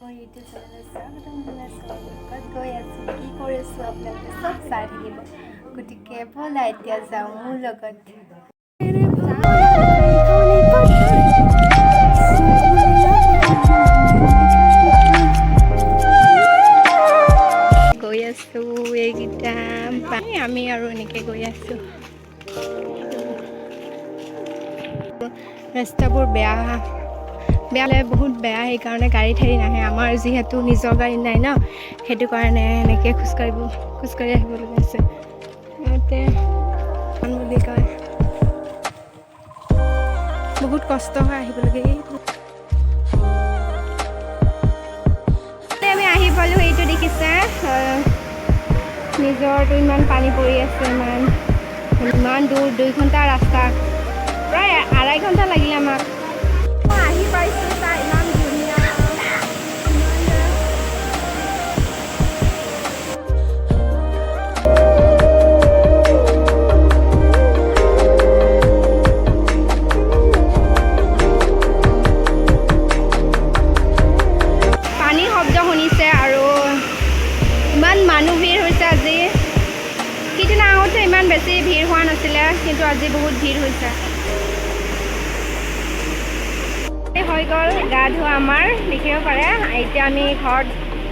মোৰ ইউটিউব চেনেলত স্বাগতম গৈ আছোঁ কি কৰিছোঁ আপোনালোকে চব চাই থাকিব গতিকে ব'লা এতিয়া যাওঁ মোৰ লগত গৈ আছোঁ এইকেইটা আমি আৰু এনেকৈ গৈ আছোঁ ৰাস্তাবোৰ বেয়া বহুত বেয়া সেইকাৰণে গাড়ী ঠাড়ী নাহে আমাৰ যিহেতু নিজৰ গাড়ী নাই ন সেইটো কাৰণে এনেকৈ খোজকাঢ়ি আহিব লগা আছে ইয়াতে বুলি কয় বহুত কষ্ট হয় আহিব লাগে আমি আহি পালোঁ এইটো দেখিছে নিজৰটো ইমান পানী পৰি আছে ইমান দূৰ 2 ঘণ্টা ৰাস্তা প্ৰায় 2.5 ঘণ্টা লাগিলে আমাক আহি পাইছোঁ তাৰ ইমান ধুনীয়া পানীৰ শব্দ শুনিছে আৰু ইমান মানুহ ভিৰ হৈছে আজি সিদিনা আহোঁতে ইমান বেছি ভিৰ হোৱা নাছিলে কিন্তু আজি বহুত ভিৰ হৈছে হৈ গ'ল গা ধোৱা আমাৰ দেখিব পাৰে এতিয়া আমি ঘৰত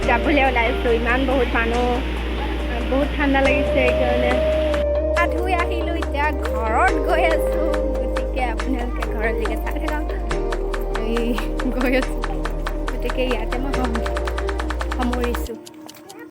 যাবলৈ ওলাইছোঁ ইমান বহুত মানুহ বহুত ঠাণ্ডা লাগিছে সেইকাৰণে গা ধুই আহিলোঁ এতিয়া ঘৰত গৈ আছোঁ গতিকে আপোনালোকে ঘৰলৈকে চাই থাকক গৈ আছোঁ গতিকে ইয়াতে মই সামৰিছোঁ